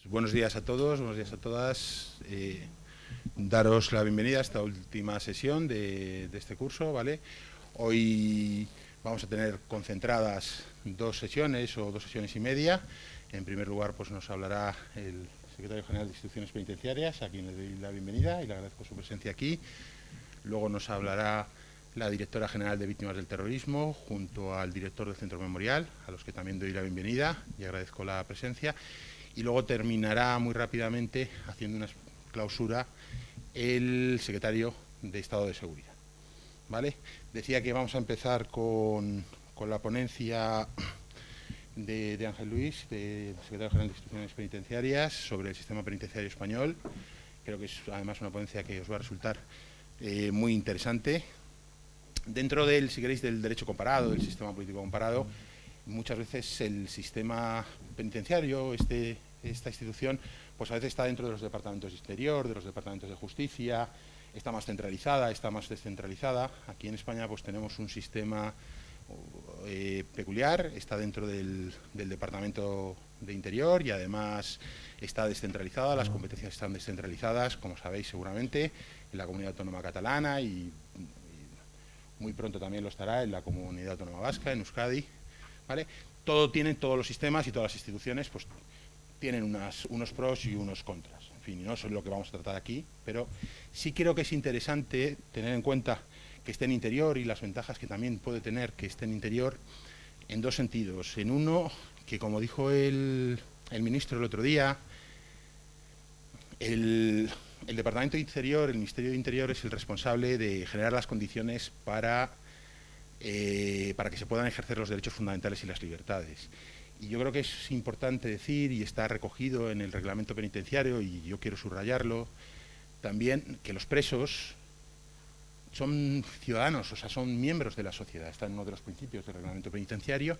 Buenos días a todos, buenos días a todas. Daros la bienvenida a esta última sesión de este curso, ¿vale? Hoy vamos a tener concentradas dos sesiones o 2 sesiones y media. En primer lugar, pues nos hablará el secretario general de Instituciones Penitenciarias, a quien le doy la bienvenida y le agradezco su presencia aquí. Luego nos hablará la directora general de Víctimas del Terrorismo, junto al director del Centro Memorial, a los que también doy la bienvenida y agradezco la presencia. Y luego terminará muy rápidamente, haciendo una clausura, el secretario de Estado de Seguridad, ¿vale? Decía que vamos a empezar con la ponencia de Ángel Luis, del secretario general de Instituciones Penitenciarias, sobre el sistema penitenciario español. Creo que es además una ponencia que os va a resultar muy interesante. Dentro del, si queréis, del derecho comparado, del sistema político comparado, muchas veces el sistema penitenciario, esta institución, pues a veces está dentro de los departamentos de Interior, de los departamentos de Justicia, está más centralizada, está más descentralizada. Aquí en España pues tenemos un sistema peculiar, está dentro del Departamento de Interior y además está descentralizada, las competencias están descentralizadas, como sabéis seguramente, en la Comunidad Autónoma Catalana y muy pronto también lo estará en la Comunidad Autónoma Vasca, en Euskadi, ¿vale? Todos los sistemas y todas las instituciones pues tienen unos pros y unos contras. En fin, no es lo que vamos a tratar aquí, pero sí creo que es interesante tener en cuenta que esté en Interior y las ventajas que también puede tener que esté en Interior en dos sentidos. En uno, que como dijo el ministro el otro día, el Departamento de Interior, el Ministerio de Interior es el responsable de generar las condiciones para que se puedan ejercer los derechos fundamentales y las libertades. Y yo creo que es importante decir, y está recogido en el reglamento penitenciario, y yo quiero subrayarlo, también que los presos son ciudadanos, o sea, son miembros de la sociedad, está en uno de los principios del reglamento penitenciario.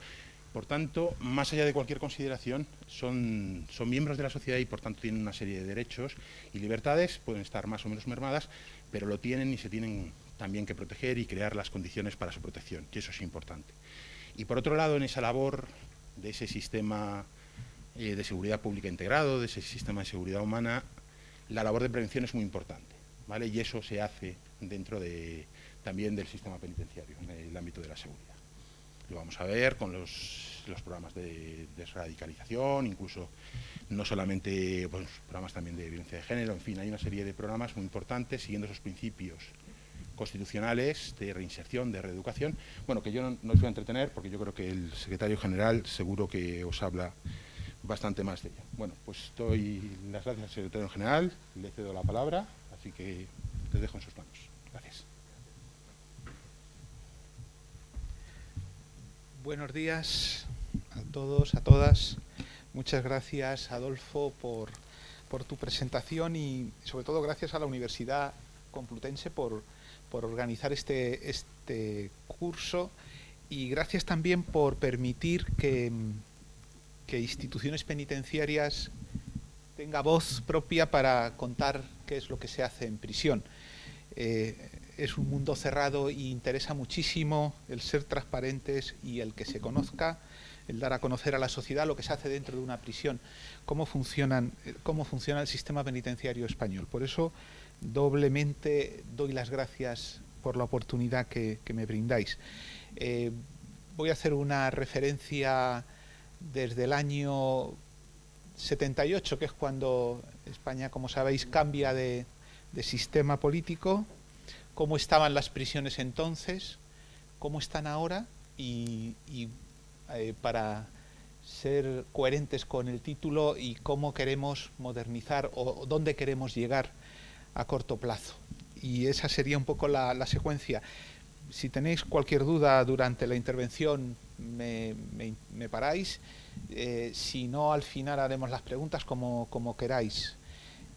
Por tanto, más allá de cualquier consideración, son miembros de la sociedad y por tanto tienen una serie de derechos y libertades, pueden estar más o menos mermadas, pero lo tienen y se tienen también que proteger y crear las condiciones para su protección, que eso es importante. Y por otro lado, en esa labor de ese sistema de seguridad pública integrado, de ese sistema de seguridad humana, la labor de prevención es muy importante, ¿vale? Y eso se hace dentro también del sistema penitenciario, en el ámbito de la seguridad. Lo vamos a ver con los programas de desradicalización, incluso no solamente pues, programas también de violencia de género, en fin, hay una serie de programas muy importantes siguiendo esos principios constitucionales de reinserción, de reeducación. Bueno, que yo no os voy a entretener porque yo creo que el secretario general seguro que os habla bastante más de ello. Bueno, pues doy las gracias al secretario general, le cedo la palabra, así que te dejo en sus manos. Gracias. Buenos días a todos, a todas. Muchas gracias, Adolfo, por tu presentación y sobre todo gracias a la Universidad Complutense por organizar este curso y gracias también por permitir que instituciones penitenciarias tenga voz propia para contar qué es lo que se hace en prisión. Es un mundo cerrado y interesa muchísimo el ser transparentes y el que se conozca, el dar a conocer a la sociedad lo que se hace dentro de una prisión, cómo funciona el sistema penitenciario español. Por eso, doblemente doy las gracias por la oportunidad que me brindáis. Voy a hacer una referencia desde el año 78, que es cuando España, como sabéis, cambia de sistema político, cómo estaban las prisiones entonces, cómo están ahora y para ser coherentes con el título y cómo queremos modernizar o dónde queremos llegar a corto plazo. Y esa sería un poco la secuencia. Si tenéis cualquier duda durante la intervención me paráis, si no al final haremos las preguntas como queráis.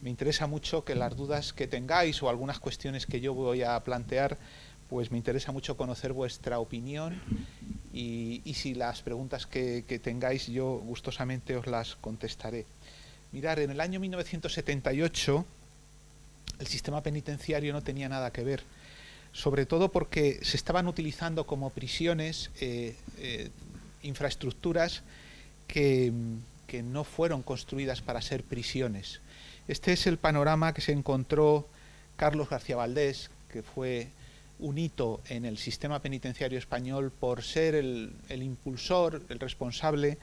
Me interesa mucho que las dudas que tengáis o algunas cuestiones que yo voy a plantear, pues me interesa mucho conocer vuestra opinión y si las preguntas que tengáis yo gustosamente os las contestaré. Mirad, en el año 1978 el sistema penitenciario no tenía nada que ver, sobre todo porque se estaban utilizando como prisiones infraestructuras que que no fueron construidas para ser prisiones. Este es el panorama que se encontró Carlos García Valdés, que fue un hito en el sistema penitenciario español por ser el impulsor, el responsable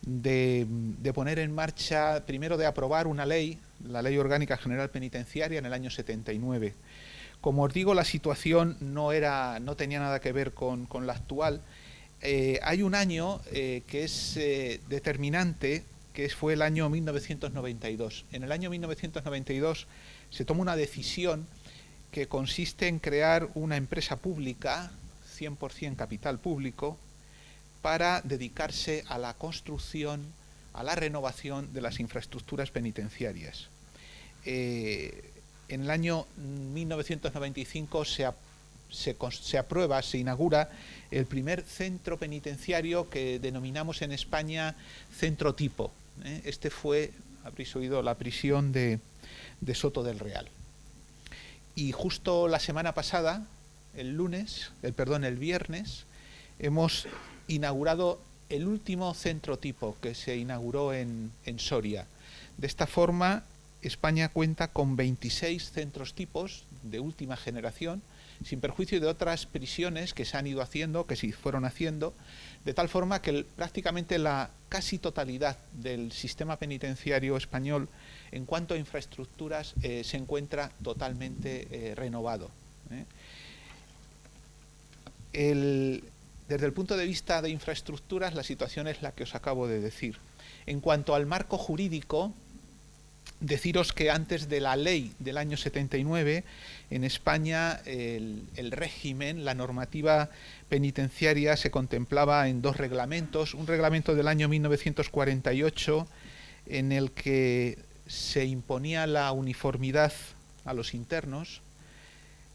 de poner en marcha, primero de aprobar una ley, la Ley Orgánica General Penitenciaria, en el año 79. Como os digo, la situación no tenía nada que ver con la actual. Hay un año que es determinante, que fue el año 1992. En el año 1992 se toma una decisión que consiste en crear una empresa pública, 100% capital público, para dedicarse a la construcción, a la renovación de las infraestructuras penitenciarias. En el año 1995 se aprueba, se inaugura el primer centro penitenciario que denominamos en España centro tipo. Este fue, habréis oído, la prisión de Soto del Real. Y justo la semana pasada, el viernes, hemos inaugurado el último centro tipo que se inauguró en Soria. De esta forma, España cuenta con 26 centros tipos de última generación, sin perjuicio de otras prisiones que se han ido haciendo, que se fueron haciendo, de tal forma que prácticamente la casi totalidad del sistema penitenciario español, en cuanto a infraestructuras, se encuentra totalmente renovado. Desde el punto de vista de infraestructuras, la situación es la que os acabo de decir. En cuanto al marco jurídico, deciros que antes de la ley del año 79, en España el régimen, la normativa penitenciaria se contemplaba en dos reglamentos. Un reglamento del año 1948 en el que se imponía la uniformidad a los internos,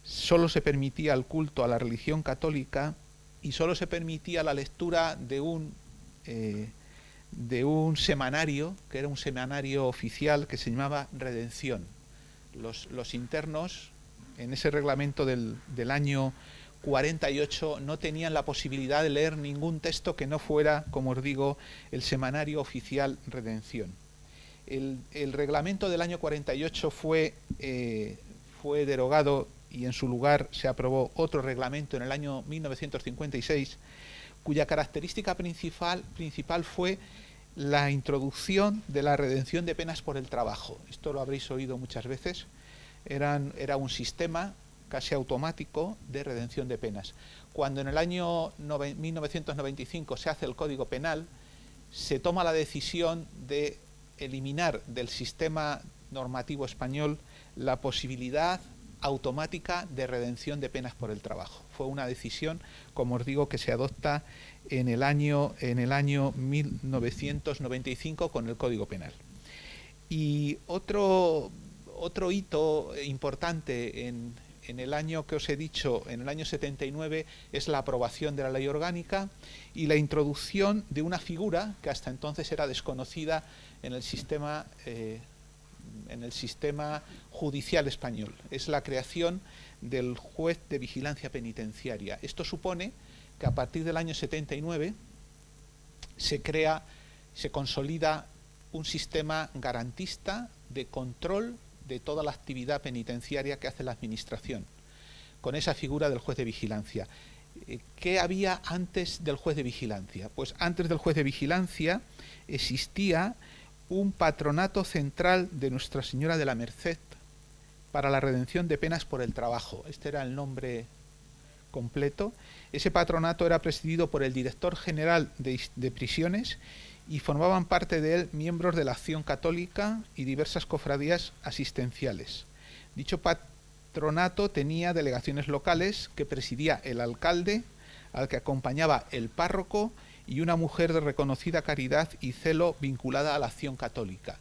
solo se permitía el culto a la religión católica y solo se permitía la lectura de un semanario, que era un semanario oficial que se llamaba Redención. Los internos, en ese reglamento del año 48, no tenían la posibilidad de leer ningún texto que no fuera, como os digo, el semanario oficial Redención. El reglamento del año 48 fue derogado y en su lugar se aprobó otro reglamento en el año 1956, cuya característica principal fue la introducción de la redención de penas por el trabajo. Esto lo habréis oído muchas veces. Era un sistema casi automático de redención de penas. Cuando en el año 1995 se hace el Código Penal, se toma la decisión de eliminar del sistema normativo español la posibilidad automática de redención de penas por el trabajo. Fue una decisión, como os digo, que se adopta en el año 1995 con el Código Penal. Y otro hito importante en el año que os he dicho, en el año 79, es la aprobación de la Ley Orgánica y la introducción de una figura que hasta entonces era desconocida en el sistema judicial español. Es la creación del juez de vigilancia penitenciaria. Esto supone que a partir del año 79 se consolida un sistema garantista de control de toda la actividad penitenciaria que hace la administración, con esa figura del juez de vigilancia. ¿Qué había antes del juez de vigilancia? Pues antes del juez de vigilancia existía un patronato central de Nuestra Señora de la Merced para la redención de penas por el trabajo. Este era el nombre completo. Ese patronato era presidido por el director general de prisiones y formaban parte de él miembros de la Acción Católica y diversas cofradías asistenciales. Dicho patronato tenía delegaciones locales que presidía el alcalde, al que acompañaba el párroco y una mujer de reconocida caridad y celo vinculada a la Acción Católica.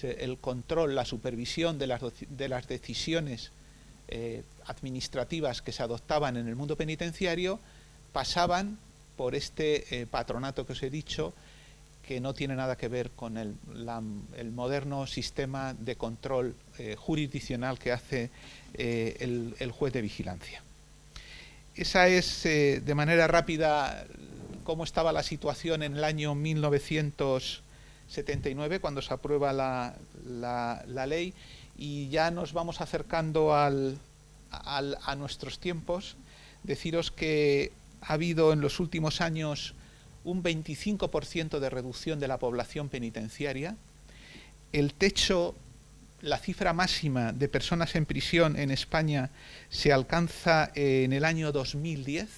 El control, la supervisión de las decisiones administrativas que se adoptaban en el mundo penitenciario pasaban por este patronato que os he dicho, que no tiene nada que ver con el moderno sistema de control jurisdiccional que hace el juez de vigilancia. Esa es, de manera rápida, cómo estaba la situación en el año 1995 79, cuando se aprueba la ley, y ya nos vamos acercando a nuestros tiempos. Deciros que ha habido en los últimos años un 25% de reducción de la población penitenciaria. El techo, la cifra máxima de personas en prisión en España se alcanza en el año 2010.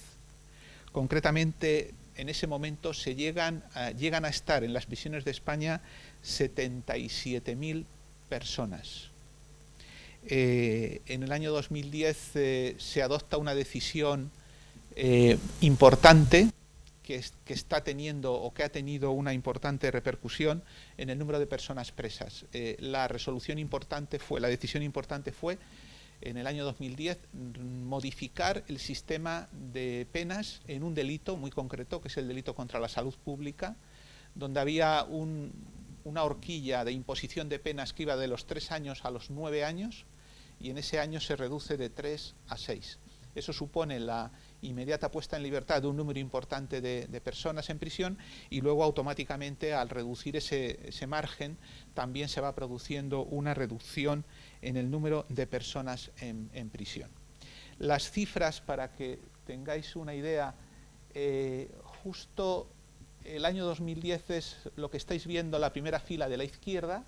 Concretamente, en ese momento llegan a estar en las prisiones de España 77.000 personas. En el año 2010 se adopta una decisión importante que está teniendo o que ha tenido una importante repercusión en el número de personas presas. La decisión importante fue en el año 2010 modificar el sistema de penas en un delito muy concreto, que es el delito contra la salud pública, donde había una horquilla de imposición de penas que iba de los 3 años a los 9 años, y en ese año se reduce de 3 a 6. Eso supone la inmediata puesta en libertad de un número importante de personas en prisión, y luego automáticamente, al reducir ese margen, también se va produciendo una reducción en el número de personas en prisión. Las cifras, para que tengáis una idea, justo el año 2010 es lo que estáis viendo, la primera fila de la izquierda,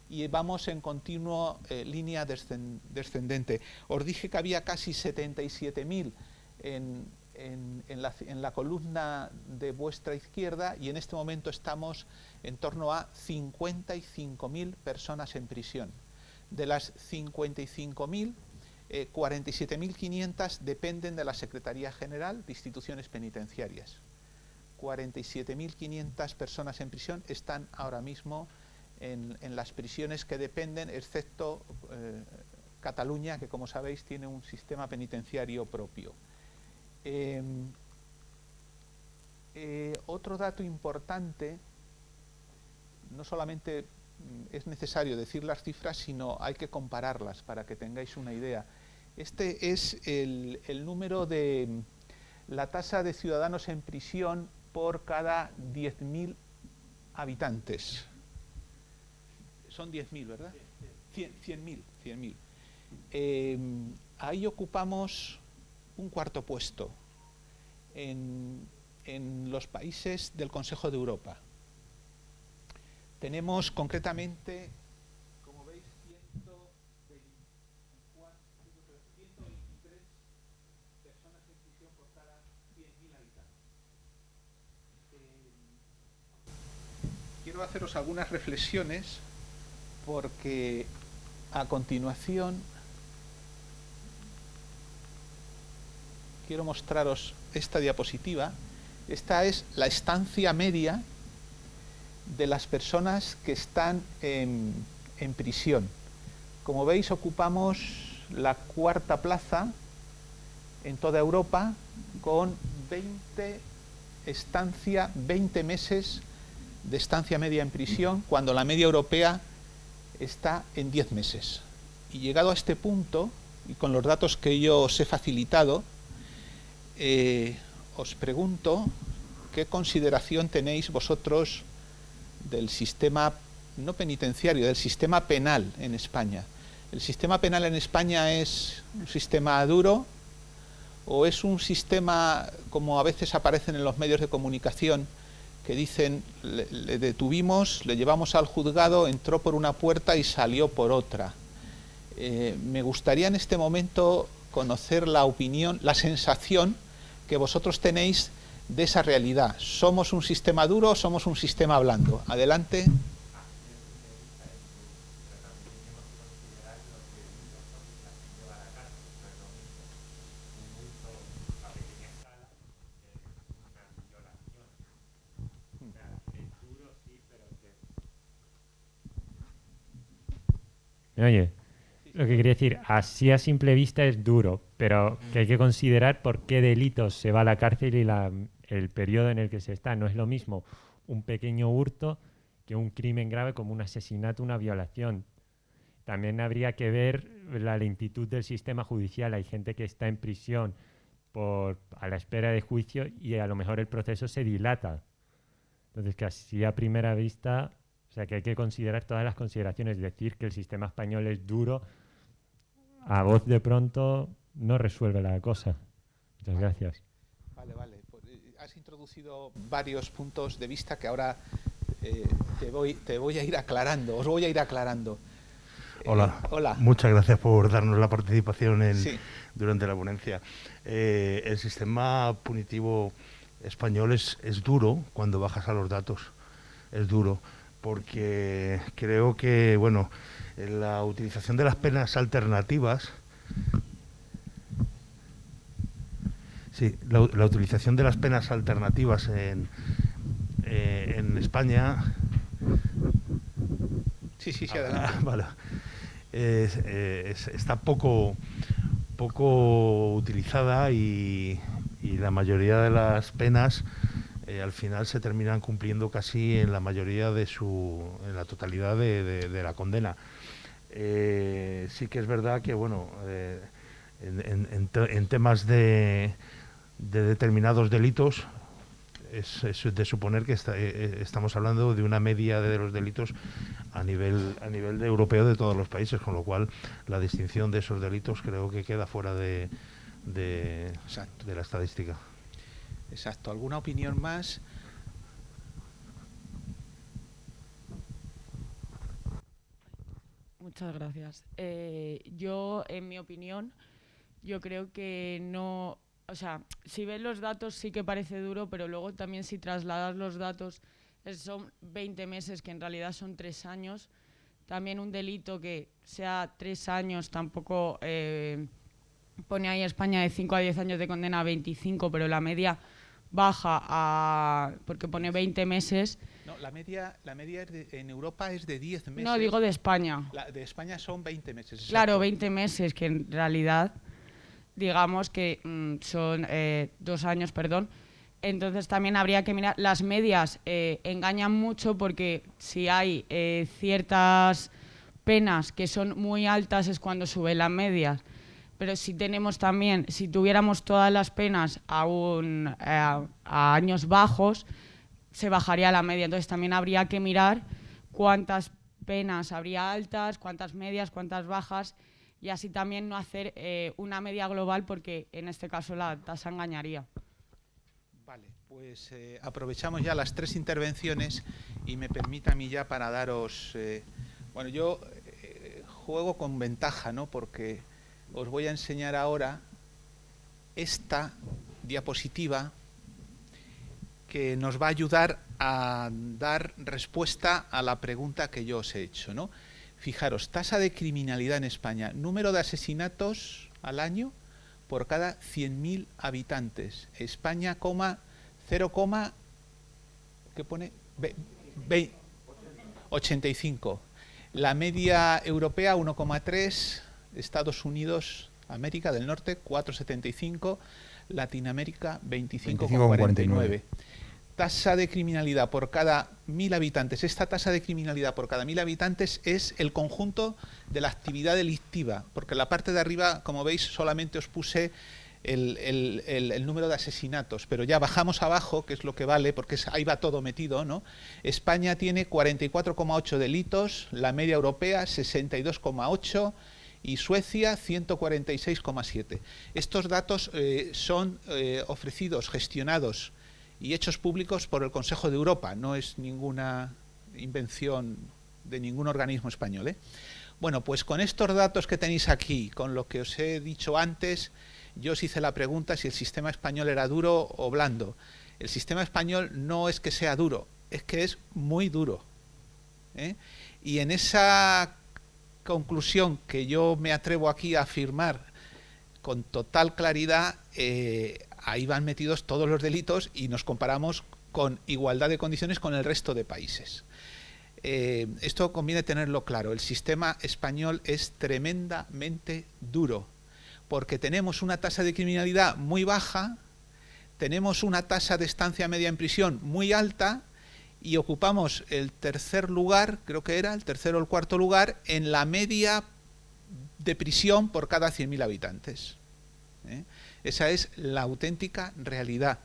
y vamos en continua línea descendente. Os dije que había casi 77.000 en la columna de vuestra izquierda, y en este momento estamos en torno a 55.000 personas en prisión. De las 55.000, 47.500 dependen de la Secretaría General de Instituciones Penitenciarias. 47.500 personas en prisión están ahora mismo en las prisiones que dependen, excepto Cataluña, que, como sabéis, tiene un sistema penitenciario propio. Otro dato importante: no solamente es necesario decir las cifras, sino hay que compararlas para que tengáis una idea. Este es el número de la tasa de ciudadanos en prisión por cada 10.000 habitantes. Son 10.000, ¿verdad? 100.000. Ahí ocupamos un cuarto puesto en los países del Consejo de Europa. Tenemos concretamente, como veis, 123 personas en prisión por cada 100.000 habitantes. Quiero haceros algunas reflexiones, porque a continuación quiero mostraros esta diapositiva. Esta es la estancia media de las personas que están en prisión. Como veis, ocupamos la cuarta plaza en toda Europa, con 20 meses de estancia media en prisión, cuando la media europea está en 10 meses. Y llegado a este punto, y con los datos que yo os he facilitado, os pregunto qué consideración tenéis vosotros del sistema, no penitenciario, del sistema penal en España. ¿El sistema penal en España es un sistema duro, o es un sistema, como a veces aparecen en los medios de comunicación, que dicen: le detuvimos, le llevamos al juzgado, entró por una puerta y salió por otra? Me gustaría en este momento conocer la opinión, la sensación que vosotros tenéis de esa realidad. ¿Somos un sistema duro o somos un sistema blando? Adelante. Oye, lo que quería decir, así a simple vista es duro, pero que hay que considerar por qué delitos se va a la cárcel y el periodo en el que se está. No es lo mismo un pequeño hurto que un crimen grave como un asesinato, una violación. También habría que ver la lentitud del sistema judicial. Hay gente que está en prisión a la espera de juicio, y a lo mejor el proceso se dilata. Entonces, que así a primera vista O sea, que hay que considerar todas las consideraciones. Decir que el sistema español es duro, a voz de pronto, no resuelve la cosa. Muchas gracias. Vale. Pues, has introducido varios puntos de vista que ahora te voy a ir aclarando, os voy a ir aclarando. Hola. Hola. Muchas gracias por darnos la participación Sí. durante la ponencia. El sistema punitivo español es duro cuando bajas a los datos. Es duro porque creo que, bueno, la utilización de las penas alternativas... Sí, la utilización de las penas alternativas en España... Sí, adelante. Vale. Está poco utilizada y la mayoría de las penas al final se terminan cumpliendo casi en la mayoría en la totalidad de la condena. Sí que es verdad que, bueno, en temas de determinados delitos es de suponer que estamos hablando de una media de los delitos a nivel de europeo de todos los países, con lo cual la distinción de esos delitos creo que queda fuera de la estadística. Exacto. ¿Alguna opinión más? Muchas gracias. Yo, en mi opinión, yo creo que no... O sea, si ves los datos sí que parece duro, pero luego también si trasladas los datos son 20 meses, que en realidad son 3 años. También un delito que sea 3 años, tampoco pone ahí España de 5 a 10 años de condena a 25, pero la media baja porque pone 20 meses. No, la media en Europa es de 10 meses. No, digo de España. De España son 20 meses. Exacto. Claro, 20 meses, que en realidad, digamos que son 2 años, perdón. Entonces también habría que mirar, las medias engañan mucho porque si hay ciertas penas que son muy altas es cuando suben las medias. Pero si tuviéramos todas las penas a años bajos, se bajaría la media. Entonces también habría que mirar cuántas penas habría altas, cuántas medias, cuántas bajas, y así también no hacer una media global porque en este caso la tasa engañaría. Vale, pues aprovechamos ya las 3 intervenciones y me permita a mí ya para daros... bueno, yo juego con ventaja, ¿no? Porque os voy a enseñar ahora esta diapositiva que nos va a ayudar a dar respuesta a la pregunta que yo os he hecho, ¿no? Fijaros, tasa de criminalidad en España, número de asesinatos al año por cada 100.000 habitantes. España, 0, ¿qué pone? 85. La media europea, 1,3. Estados Unidos, América del Norte, 4,75. Latinoamérica, 25,49. Tasa de criminalidad por cada 1.000 habitantes. Esta tasa de criminalidad por cada 1.000 habitantes es el conjunto de la actividad delictiva, porque en la parte de arriba, como veis, solamente os puse el número de asesinatos, pero ya bajamos abajo, que es lo que vale, porque ahí va todo metido, ¿no? España tiene 44,8 delitos, la media europea 62,8 y Suecia 146,7. Estos datos son ofrecidos, gestionados y hechos públicos por el Consejo de Europa, no es ninguna invención de ningún organismo español, ¿eh? Bueno, pues con estos datos que tenéis aquí, con lo que os he dicho antes, yo os hice la pregunta si el sistema español era duro o blando. El sistema español no es que sea duro, es que es muy duro, ¿eh? Y en esa conclusión que yo me atrevo aquí a afirmar con total claridad, ahí van metidos todos los delitos y nos comparamos con igualdad de condiciones con el resto de países. Esto conviene tenerlo claro, el sistema español es tremendamente duro, porque tenemos una tasa de criminalidad muy baja, tenemos una tasa de estancia media en prisión muy alta y ocupamos el tercer lugar, creo que era el tercero o el cuarto lugar, en la media de prisión por cada 100.000 habitantes. Esa es la auténtica realidad.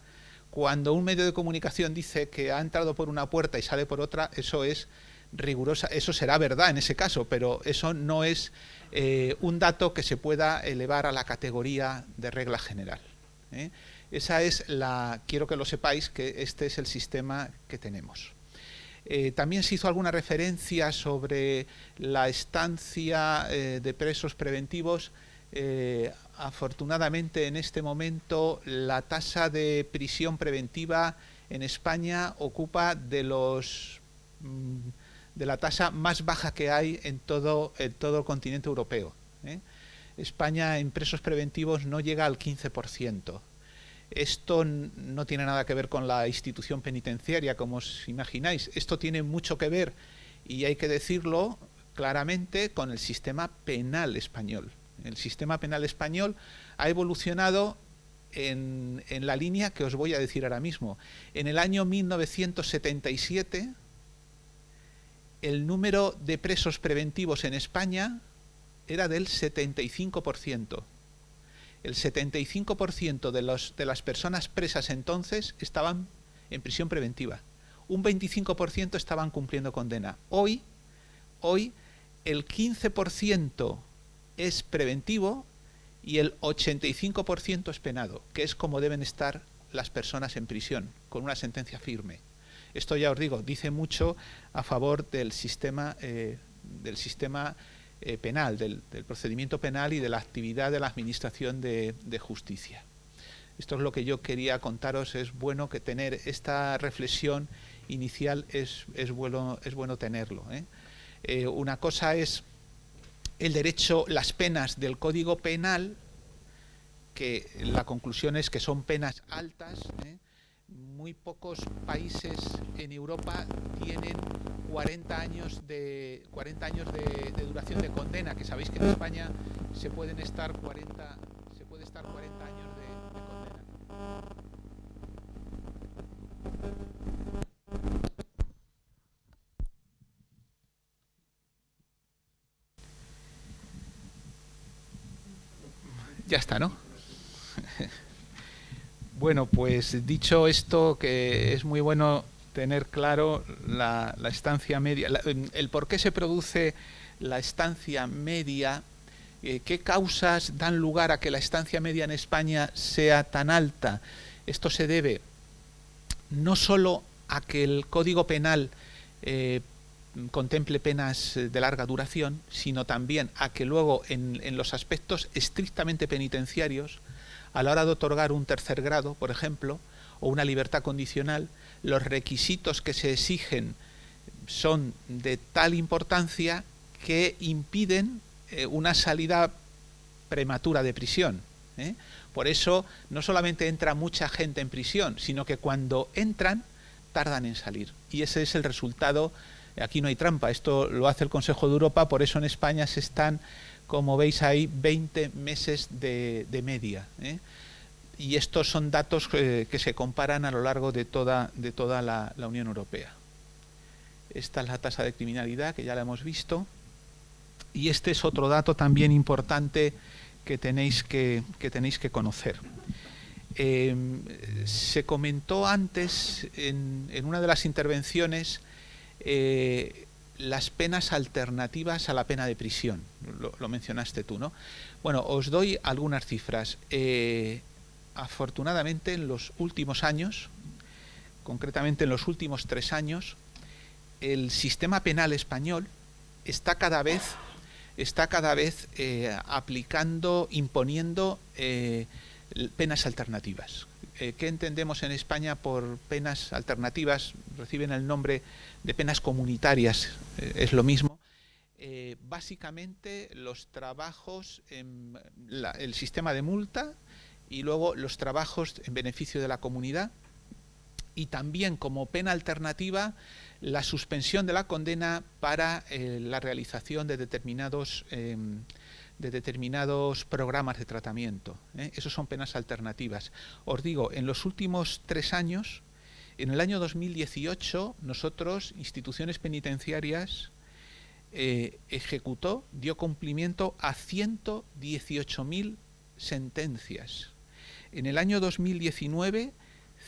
Cuando un medio de comunicación dice que ha entrado por una puerta y sale por otra, eso es rigurosa. Eso será verdad en ese caso, pero eso no es un dato que se pueda elevar a la categoría de regla general. Esa es quiero que lo sepáis, que este es el sistema que tenemos. También se hizo alguna referencia sobre la estancia de presos preventivos. Afortunadamente, en este momento, la tasa de prisión preventiva en España ocupa de la tasa más baja que hay en todo el continente europeo. España en presos preventivos no llega al 15%. Esto no tiene nada que ver con la institución penitenciaria, como os imagináis. Esto tiene mucho que ver, y hay que decirlo claramente, con el sistema penal español. El sistema penal español ha evolucionado en la línea que os voy a decir ahora mismo. En el año 1977, el número de presos preventivos en España era del 75%. El 75% de las personas presas entonces estaban en prisión preventiva. Un 25% estaban cumpliendo condena. Hoy el 15% es preventivo y el 85% es penado, que es como deben estar las personas en prisión, con una sentencia firme. Esto, ya os digo, dice mucho a favor del sistema penal, del procedimiento penal y de la actividad de la administración de justicia. Esto es lo que yo quería contaros. Es bueno que tener esta reflexión inicial, es bueno tenerlo. Una cosa es el derecho, las penas del Código Penal, que la conclusión es que son penas altas. Muy pocos países en Europa tienen 40 años de duración de condena, que sabéis que en España se puede estar 40 años de condena. Ya está, ¿no? Bueno, pues dicho esto, que es muy bueno tener claro la estancia media, el por qué se produce la estancia media, qué causas dan lugar a que la estancia media en España sea tan alta. Esto se debe no solo a que el Código Penal contemple penas de larga duración, sino también a que luego en los aspectos estrictamente penitenciarios, a la hora de otorgar un tercer grado, por ejemplo, o una libertad condicional, los requisitos que se exigen son de tal importancia que impiden una salida prematura de prisión. Por eso no solamente entra mucha gente en prisión, sino que cuando entran tardan en salir. Y ese es el resultado. Aquí no hay trampa, esto lo hace el Consejo de Europa, por eso en España se están, como veis ahí, 20 meses de media. Y estos son datos que se comparan a lo largo de toda la Unión Europea. Esta es la tasa de criminalidad, que ya la hemos visto. Y este es otro dato también importante que tenéis que conocer. Se comentó antes, en una de las intervenciones, las penas alternativas a la pena de prisión. Lo mencionaste tú, ¿no? Bueno, os doy algunas cifras. Afortunadamente, en los últimos años, concretamente en los últimos 3 años, el sistema penal español está cada vez imponiendo penas alternativas. ¿Qué entendemos en España por penas alternativas? Reciben el nombre de penas comunitarias, es lo mismo. Básicamente los trabajos en el sistema de multa y luego los trabajos en beneficio de la comunidad, y también como pena alternativa la suspensión de la condena para la realización de determinados programas de tratamiento. Esos son penas alternativas. Os digo, en los últimos 3 años, en el año 2018, nosotros, instituciones penitenciarias, dio cumplimiento a 118.000 sentencias. En el año 2019,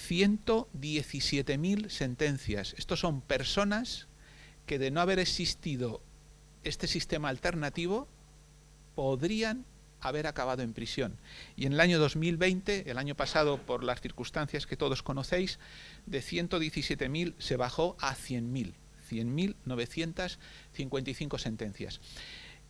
117.000 sentencias. Estos son personas que de no haber existido este sistema alternativo, podrían haber acabado en prisión. Y en el año 2020, el año pasado, por las circunstancias que todos conocéis, de 117.000 se bajó a 100.000. 100.955 sentencias.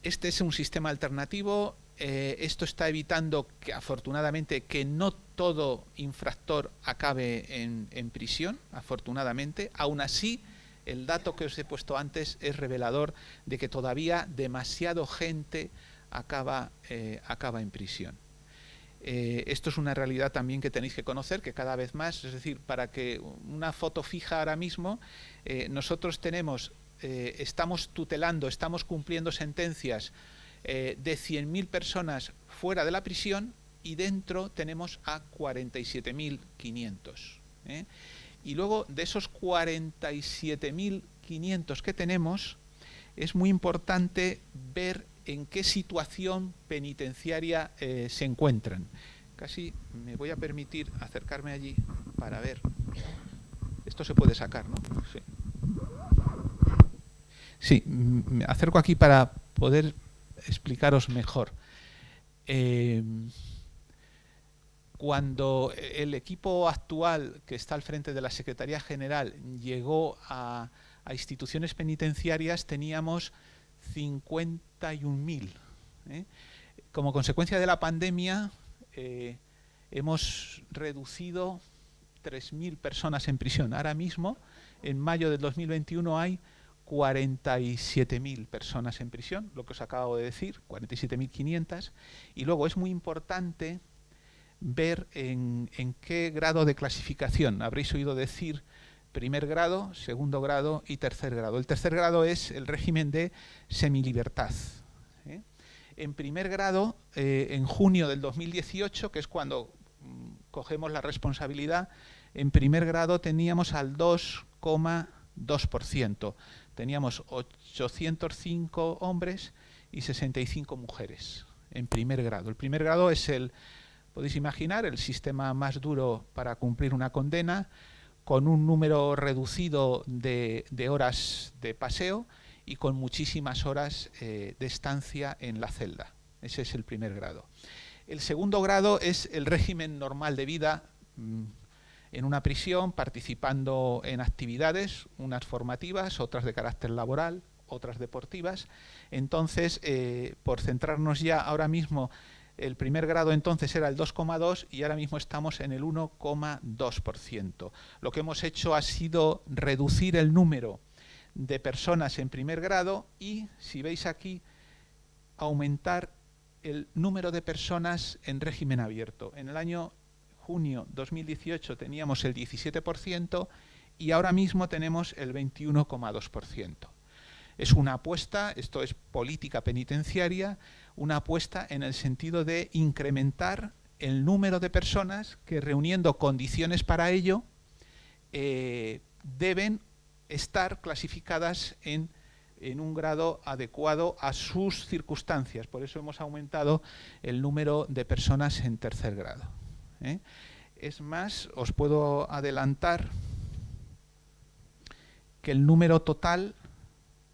Este es un sistema alternativo. Esto está evitando que, afortunadamente, que no todo infractor acabe en prisión, afortunadamente. Aún así, el dato que os he puesto antes es revelador de que todavía demasiado gente acaba en prisión. Esto es una realidad también que tenéis que conocer, que cada vez más, es decir, para que una foto fija ahora mismo, nosotros estamos tutelando, estamos cumpliendo sentencias de 100.000 personas fuera de la prisión, y dentro tenemos a 47.500. Y luego, de esos 47.500 que tenemos, es muy importante ver en qué situación penitenciaria se encuentran. Casi me voy a permitir acercarme allí para ver. Esto se puede sacar, ¿no? Sí. Sí, me acerco aquí para poder explicaros mejor. Cuando el equipo actual que está al frente de la Secretaría General llegó a instituciones penitenciarias, teníamos 51.000. Como consecuencia de la pandemia, hemos reducido 3.000 personas en prisión. Ahora mismo, en mayo del 2021, hay 47.000 personas en prisión, lo que os acabo de decir, 47.500. Y luego es muy importante ver en qué grado de clasificación. Habréis oído decir primer grado, segundo grado y tercer grado. El tercer grado es el régimen de semilibertad. En primer grado, en junio del 2018, que es cuando cogemos la responsabilidad, en primer grado teníamos al 2,2%. Teníamos 805 hombres y 65 mujeres en primer grado. El primer grado es podéis imaginar, el sistema más duro para cumplir una condena, con un número reducido de horas de paseo y con muchísimas horas de estancia en la celda. Ese es el primer grado. El segundo grado es el régimen normal de vida en una prisión, participando en actividades, unas formativas, otras de carácter laboral, otras deportivas. Entonces, por centrarnos ya ahora mismo, el primer grado entonces era el 2,2 y ahora mismo estamos en el 1,2%. Lo que hemos hecho ha sido reducir el número de personas en primer grado y, si veis aquí, aumentar el número de personas en régimen abierto. En el año junio 2018 teníamos el 17% y ahora mismo tenemos el 21,2%. Es una apuesta, esto es política penitenciaria, una apuesta en el sentido de incrementar el número de personas que, reuniendo condiciones para ello, deben estar clasificadas en un grado adecuado a sus circunstancias. Por eso hemos aumentado el número de personas en tercer grado. Es más, os puedo adelantar que el número total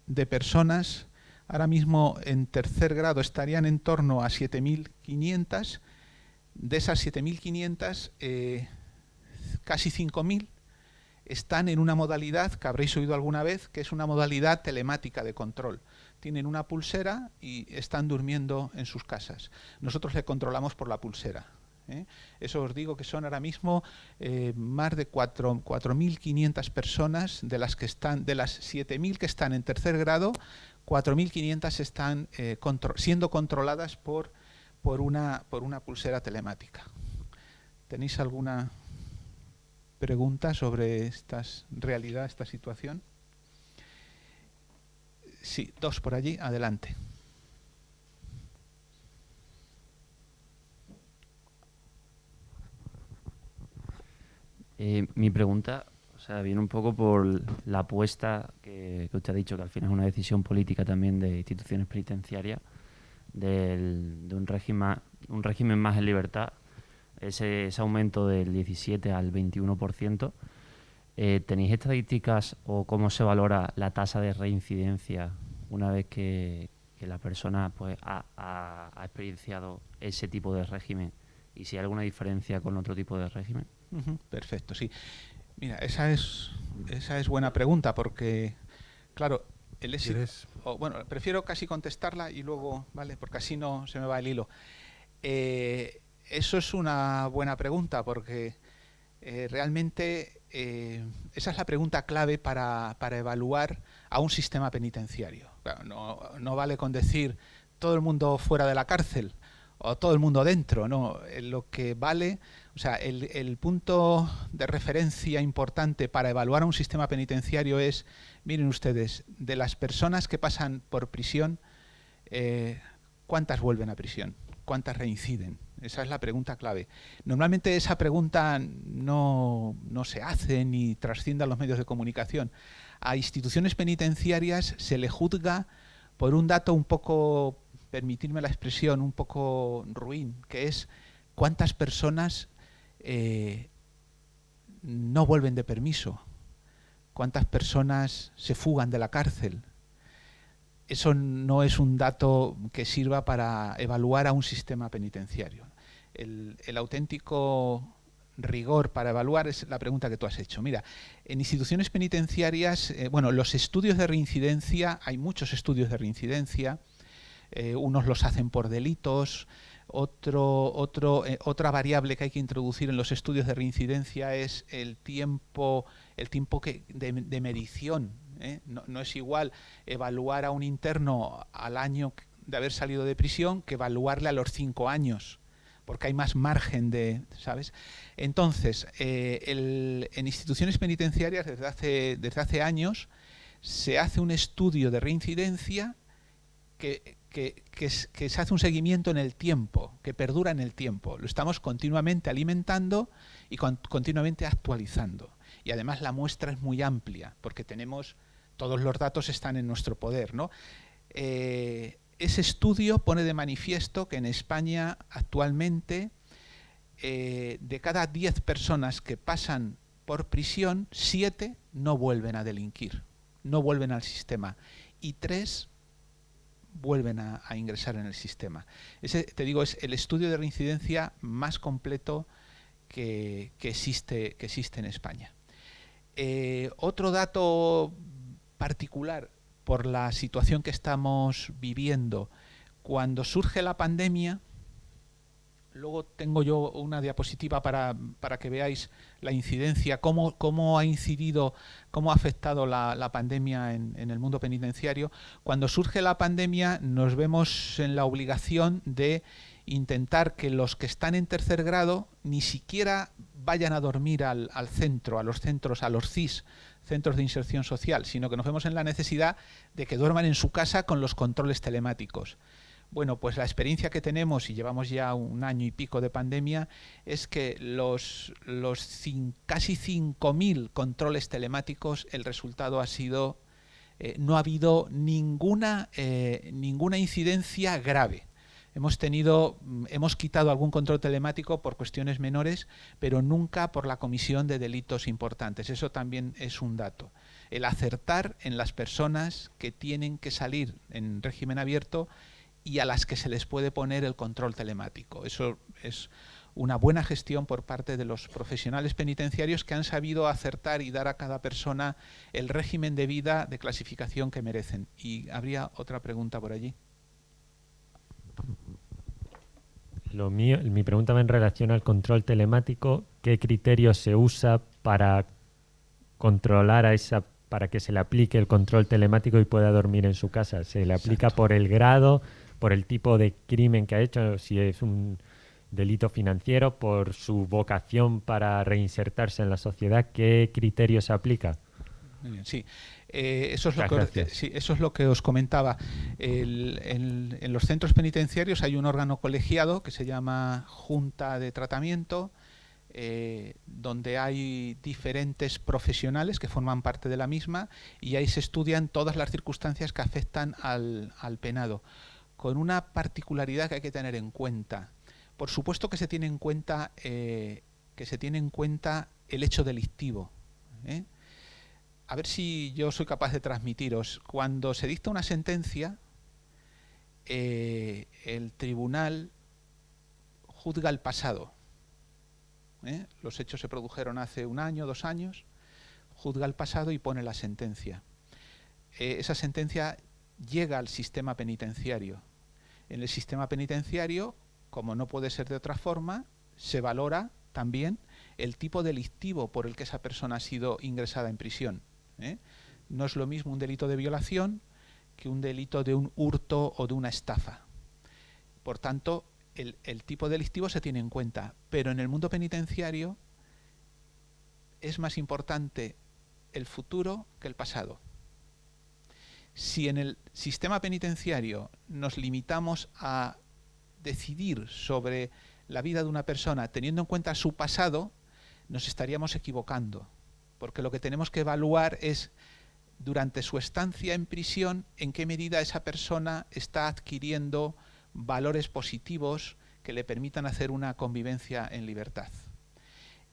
de personas ahora mismo en tercer grado estarían en torno a 7.500. De esas 7.500, casi 5.000 están en una modalidad que habréis oído alguna vez, que es una modalidad telemática de control. Tienen una pulsera y están durmiendo en sus casas. Nosotros le controlamos por la pulsera. Eso os digo que son ahora mismo más de 4.500 personas, de las 7.000 que están en tercer grado, 4.500 están siendo controladas por una pulsera telemática. ¿Tenéis alguna pregunta sobre esta realidad, esta situación? Sí, dos por allí, adelante. Mi pregunta, viene un poco por la apuesta que usted ha dicho, que al final es una decisión política también de instituciones penitenciarias, de un régimen más en libertad, ese aumento del 17 al 21%. ¿tenéis estadísticas o cómo se valora la tasa de reincidencia una vez que la persona pues ha experienciado ese tipo de régimen? ¿Y si hay alguna diferencia con otro tipo de régimen? Perfecto, sí. Mira, esa es buena pregunta porque, claro, el éxito... Bueno, prefiero casi contestarla y luego, ¿vale? Porque así no se me va el hilo. Eso es una buena pregunta porque realmente esa es la pregunta clave para evaluar a un sistema penitenciario. Claro, no vale con decir todo el mundo fuera de la cárcel o todo el mundo dentro, no. Lo que vale, o sea, el punto de referencia importante para evaluar a un sistema penitenciario es, miren ustedes, de las personas que pasan por prisión, ¿cuántas vuelven a prisión? ¿Cuántas reinciden? Esa es la pregunta clave. Normalmente esa pregunta no se hace ni trasciende a los medios de comunicación. A instituciones penitenciarias se le juzga por un dato un poco, permitirme la expresión, un poco ruin, que es cuántas personas no vuelven de permiso, cuántas personas se fugan de la cárcel. Eso no es un dato que sirva para evaluar a un sistema penitenciario. El auténtico rigor para evaluar es la pregunta que tú has hecho. Mira, en instituciones penitenciarias, bueno, los estudios de reincidencia, hay muchos estudios de reincidencia, unos los hacen por delitos, otra variable que hay que introducir en los estudios de reincidencia es el tiempo de medición. No es igual evaluar a un interno al año de haber salido de prisión que evaluarle a los 5 años, porque hay más margen de, ¿sabes? Entonces, en instituciones penitenciarias desde hace años se hace un estudio de reincidencia que se hace un seguimiento en el tiempo, que perdura en el tiempo. Lo estamos continuamente alimentando y continuamente actualizando. Y además la muestra es muy amplia, porque todos los datos están en nuestro poder, ¿no? Ese estudio pone de manifiesto que en España actualmente de cada 10 personas que pasan por prisión, 7 no vuelven a delinquir, no vuelven al sistema, y 3 vuelven a ingresar en el sistema. Ese, te digo, es el estudio de reincidencia más completo que existe en España. Otro dato particular por la situación que estamos viviendo, cuando surge la pandemia, luego tengo yo una diapositiva para que veáis la incidencia, cómo ha incidido, cómo ha afectado la pandemia en el mundo penitenciario. Cuando surge la pandemia nos vemos en la obligación de intentar que los que están en tercer grado ni siquiera vayan a dormir al centro, a los centros, a los CIS, centros de inserción social, sino que nos vemos en la necesidad de que duerman en su casa con los controles telemáticos. Bueno, pues la experiencia que tenemos, y llevamos ya un año y pico de pandemia, es que casi 5.000 controles telemáticos, el resultado ha sido, no ha habido ninguna incidencia grave. Hemos quitado algún control telemático por cuestiones menores, pero nunca por la comisión de delitos importantes. Eso también es un dato. El acertar en las personas que tienen que salir en régimen abierto y a las que se les puede poner el control telemático. Eso es una buena gestión por parte de los profesionales penitenciarios que han sabido acertar y dar a cada persona el régimen de vida de clasificación que merecen. Y habría otra pregunta por allí. Mi pregunta va en relación al control telemático. ¿Qué criterio se usa para controlar para que se le aplique el control telemático y pueda dormir en su casa? ¿Se le aplica por el grado, por el tipo de crimen que ha hecho, si es un delito financiero, por su vocación para reinsertarse en la sociedad? ¿Qué criterio se aplica? Muy bien, sí. Eso es lo que os comentaba. En los centros penitenciarios hay un órgano colegiado que se llama Junta de Tratamiento, donde hay diferentes profesionales que forman parte de la misma, y ahí se estudian todas las circunstancias que afectan al penado, con una particularidad que hay que tener en cuenta. Por supuesto que se tiene en cuenta el hecho delictivo. A ver si yo soy capaz de transmitiros. Cuando se dicta una sentencia, el tribunal juzga el pasado. Los hechos se produjeron hace 1 año, 2 años, juzga el pasado y pone la sentencia. Esa sentencia llega al sistema penitenciario. En el sistema penitenciario, como no puede ser de otra forma, se valora también el tipo delictivo por el que esa persona ha sido ingresada en prisión. No es lo mismo un delito de violación que un delito de un hurto o de una estafa. Por tanto, el tipo delictivo se tiene en cuenta, pero en el mundo penitenciario es más importante el futuro que el pasado. Si en el sistema penitenciario nos limitamos a decidir sobre la vida de una persona teniendo en cuenta su pasado, nos estaríamos equivocando, porque lo que tenemos que evaluar es, durante su estancia en prisión, en qué medida esa persona está adquiriendo valores positivos que le permitan hacer una convivencia en libertad.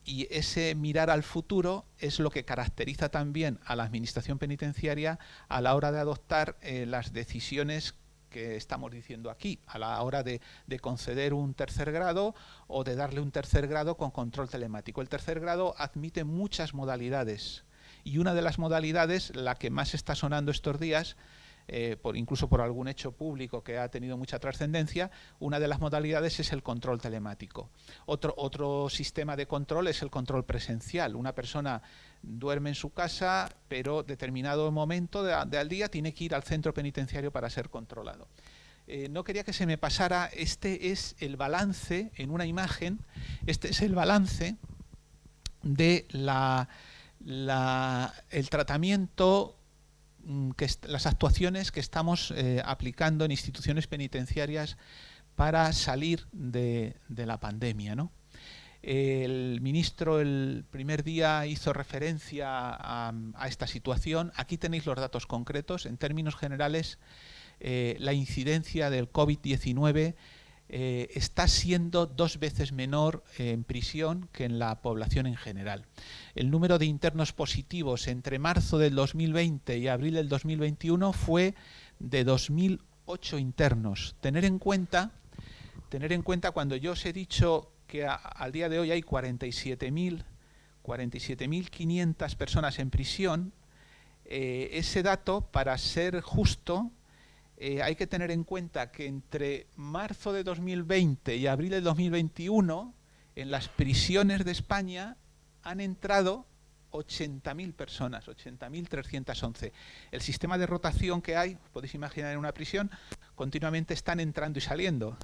Y ese mirar al futuro es lo que caracteriza también a la administración penitenciaria a la hora de adoptar las decisiones que estamos diciendo aquí, a la hora de conceder un tercer grado o de darle un tercer grado con control telemático. El tercer grado admite muchas modalidades y una de las modalidades, la que más está sonando estos días, incluso por algún hecho público que ha tenido mucha trascendencia, una de las modalidades es el control telemático. Otro sistema de control es el control presencial. Una persona duerme en su casa, pero determinado momento al día tiene que ir al centro penitenciario para ser controlado. No quería que se me pasara, este es el balance en una imagen, este es el balance de el tratamiento, las actuaciones que estamos aplicando en instituciones penitenciarias para salir de la pandemia, ¿no? El ministro el primer día hizo referencia a esta situación. Aquí tenéis los datos concretos. En términos generales, la incidencia del COVID-19 está siendo 2 veces menor en prisión que en la población en general. El número de internos positivos entre marzo del 2020 y abril del 2021 fue de 2.008 internos. Tener en cuenta cuando yo os he dicho que al día de hoy hay 47.500 personas en prisión, ese dato, para ser justo, hay que tener en cuenta que entre marzo de 2020 y abril de 2021 en las prisiones de España han entrado 80.000 personas, 80.311. El sistema de rotación que hay, podéis imaginar en una prisión, continuamente están entrando y saliendo.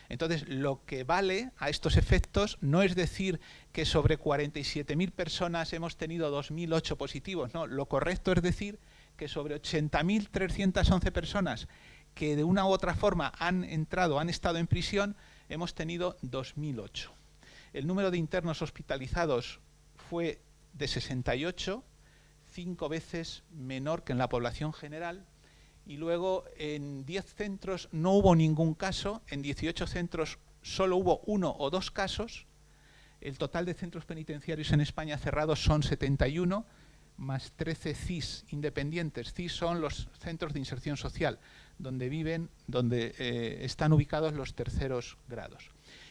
Entonces, lo que vale a estos efectos no es decir que sobre 47.000 personas hemos tenido 2.008 positivos, no, lo correcto es decir que sobre 80.311 personas que de una u otra forma han estado en prisión, hemos tenido 2.008. El número de internos hospitalizados fue de 68, 5 veces menor que en la población general, y luego en 10 centros no hubo ningún caso, en 18 centros solo hubo 1 o 2 casos. El total de centros penitenciarios en España cerrados son 71, más 13 CIS independientes. CIS son los centros de inserción social, donde están ubicados los terceros grados.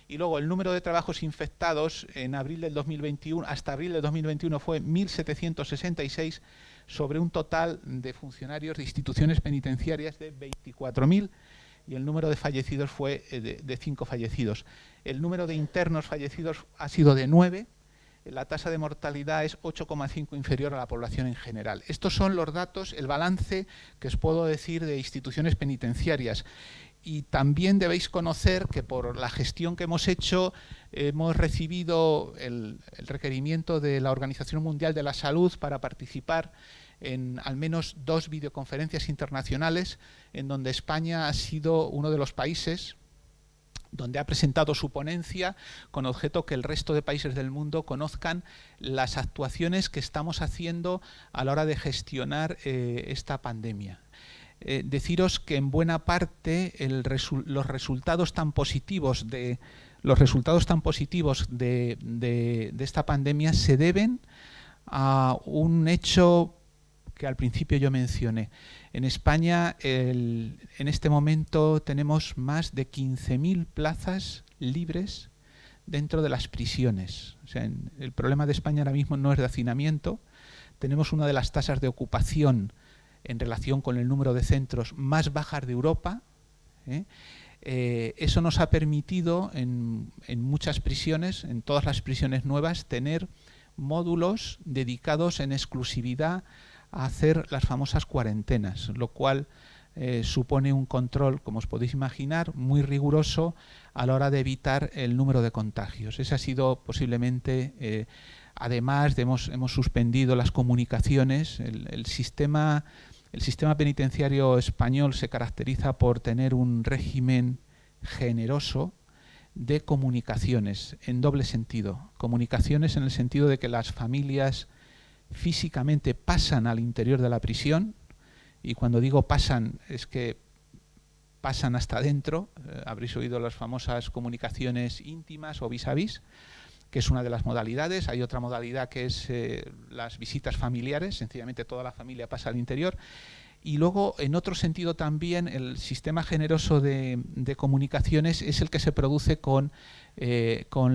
Y luego el número de trabajos infectados en abril del 2021, hasta abril del 2021 fue 1.766 sobre un total de funcionarios de instituciones penitenciarias de 24.000 y el número de fallecidos fue de 5 fallecidos. El número de internos fallecidos ha sido de 9. La tasa de mortalidad es 8,5 inferior a la población en general. Estos son los datos, el balance que os puedo decir de instituciones penitenciarias. Y también debéis conocer que por la gestión que hemos hecho hemos recibido el requerimiento de la Organización Mundial de la Salud para participar en al menos 2 videoconferencias internacionales en donde España ha sido uno de los países donde ha presentado su ponencia con objeto que el resto de países del mundo conozcan las actuaciones que estamos haciendo a la hora de gestionar esta pandemia. Deciros que en buena parte los resultados tan positivos de esta pandemia se deben a un hecho que al principio yo mencioné. En España, en este momento, tenemos más de 15.000 plazas libres dentro de las prisiones. O sea, el problema de España ahora mismo no es de hacinamiento. Tenemos una de las tasas de ocupación en relación con el número de centros más bajas de Europa. Eso nos ha permitido en muchas prisiones, en todas las prisiones nuevas, tener módulos dedicados en exclusividad a hacer las famosas cuarentenas, lo cual supone un control, como os podéis imaginar, muy riguroso a la hora de evitar el número de contagios. Ese ha sido posiblemente, además de hemos suspendido las comunicaciones. El sistema penitenciario español se caracteriza por tener un régimen generoso de comunicaciones en doble sentido. Comunicaciones en el sentido de que las familias físicamente pasan al interior de la prisión, y cuando digo pasan es que pasan hasta adentro. Habréis oído las famosas comunicaciones íntimas o vis a vis, que es una de las modalidades. Hay otra modalidad que es las visitas familiares, sencillamente toda la familia pasa al interior. Y luego, en otro sentido también, el sistema generoso de comunicaciones es el que se produce con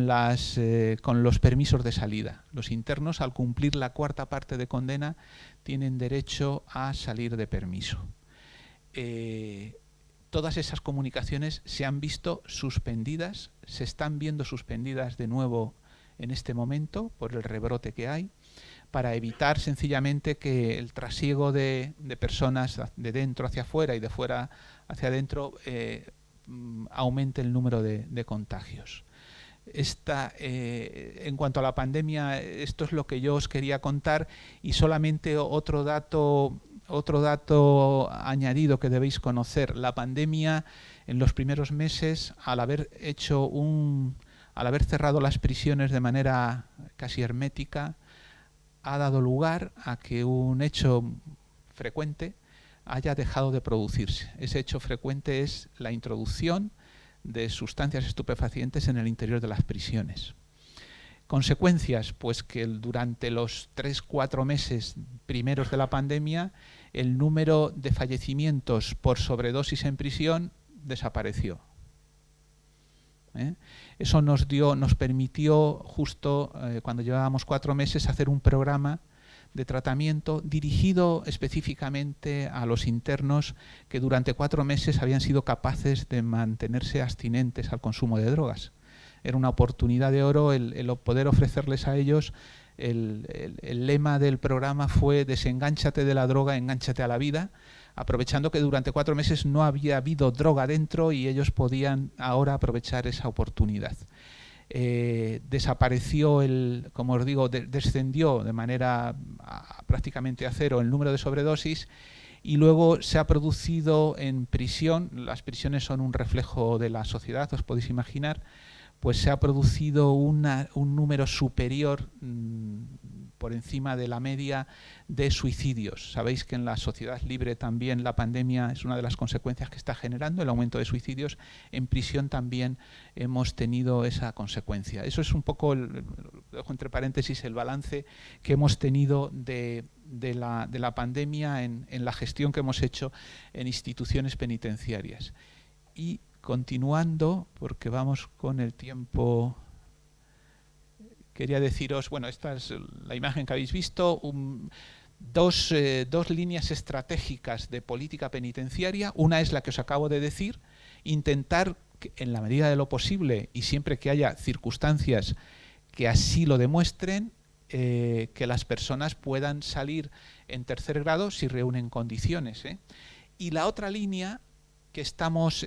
los permisos de salida. Los internos, al cumplir la cuarta parte de condena, tienen derecho a salir de permiso. Todas esas comunicaciones se han visto suspendidas, se están viendo suspendidas de nuevo en este momento por el rebrote que hay, para evitar sencillamente que el trasiego de personas de dentro hacia afuera y de fuera hacia adentro aumente el número de contagios. En cuanto a la pandemia, esto es lo que yo os quería contar, y solamente otro dato añadido que debéis conocer. La pandemia, en los primeros meses, al haber cerrado las prisiones de manera casi hermética, ha dado lugar a que un hecho frecuente haya dejado de producirse. Ese hecho frecuente es la introducción de sustancias estupefacientes en el interior de las prisiones. Consecuencias, pues que durante los 3-4 meses primeros de la pandemia, el número de fallecimientos por sobredosis en prisión desapareció. Eso nos permitió, justo cuando llevábamos 4 meses, hacer un programa de tratamiento dirigido específicamente a los internos que durante 4 meses habían sido capaces de mantenerse abstinentes al consumo de drogas. Era una oportunidad de oro el poder ofrecerles a ellos. El lema del programa fue: desengánchate de la droga, engánchate a la vida, aprovechando que durante 4 meses no había habido droga dentro y ellos podían ahora aprovechar esa oportunidad. Desapareció como os digo, descendió de manera prácticamente a cero el número de sobredosis, y luego se ha producido en prisión, las prisiones son un reflejo de la sociedad, os podéis imaginar, pues se ha producido un número superior, por encima de la media, de suicidios. Sabéis que en la sociedad libre también la pandemia es una de las consecuencias que está generando, el aumento de suicidios. En prisión también hemos tenido esa consecuencia. Eso es un poco, dejo entre paréntesis, el balance que hemos tenido de la pandemia en la gestión que hemos hecho en instituciones penitenciarias. Y continuando, porque vamos con el tiempo, quería deciros, bueno, esta es la imagen que habéis visto, dos líneas estratégicas de política penitenciaria. Una es la que os acabo de decir: intentar, en la medida de lo posible y siempre que haya circunstancias que así lo demuestren, que las personas puedan salir en tercer grado si reúnen condiciones. Y la otra línea que estamos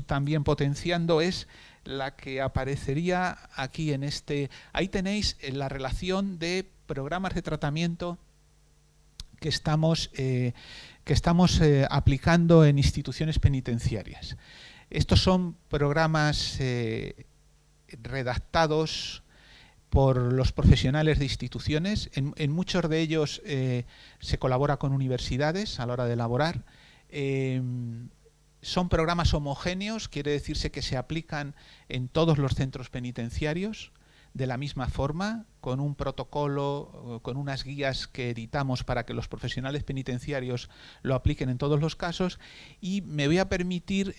también potenciando es la que aparecería aquí en este. Ahí tenéis la relación de programas de tratamiento que estamos aplicando en instituciones penitenciarias. Estos son programas redactados por los profesionales de instituciones. En muchos de ellos se colabora con universidades a la hora de elaborar. Son programas homogéneos, quiere decirse que se aplican en todos los centros penitenciarios, de la misma forma, con un protocolo, con unas guías que editamos para que los profesionales penitenciarios lo apliquen en todos los casos, y me voy a permitir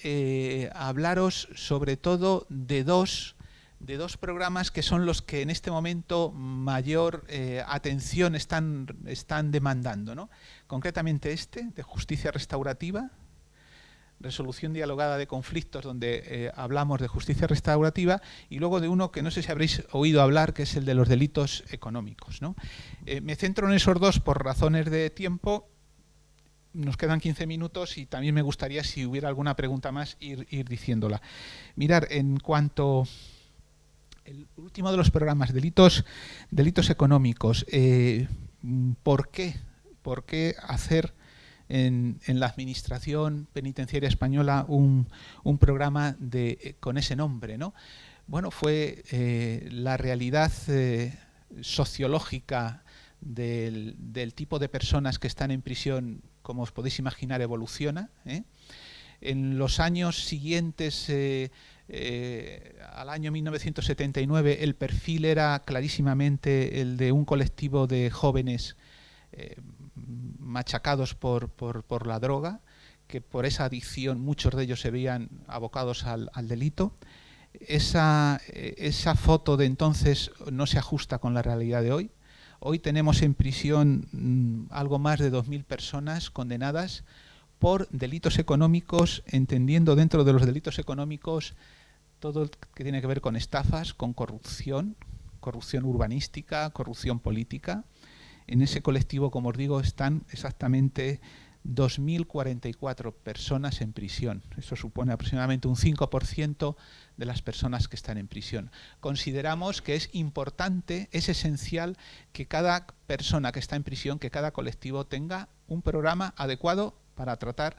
hablaros sobre todo de dos programas que son los que en este momento mayor atención están demandando, ¿no? Concretamente este, de justicia restaurativa, resolución dialogada de conflictos, donde hablamos de justicia restaurativa, y luego de uno que no sé si habréis oído hablar, que es el de los delitos económicos, ¿no? Me centro en esos dos por razones de tiempo. Nos quedan 15 minutos y también me gustaría, si hubiera alguna pregunta más, ir diciéndola. Mirar, en cuanto el último de los programas, delitos económicos, ¿por qué hacer en la Administración Penitenciaria Española un programa con ese nombre, ¿no? Bueno, fue la realidad sociológica del tipo de personas que están en prisión, como os podéis imaginar, evoluciona. En los años siguientes al año 1979, el perfil era clarísimamente el de un colectivo de jóvenes machacados por la droga, que por esa adicción muchos de ellos se veían abocados al delito. Esa foto de entonces no se ajusta con la realidad de hoy. Hoy tenemos en prisión algo más de 2.000 personas condenadas por delitos económicos, entendiendo dentro de los delitos económicos todo lo que tiene que ver con estafas, con corrupción urbanística, corrupción política. En ese colectivo, como os digo, están exactamente 2.044 personas en prisión. Eso supone aproximadamente un 5% de las personas que están en prisión. Consideramos que es importante, es esencial que cada persona que está en prisión, que cada colectivo tenga un programa adecuado para tratar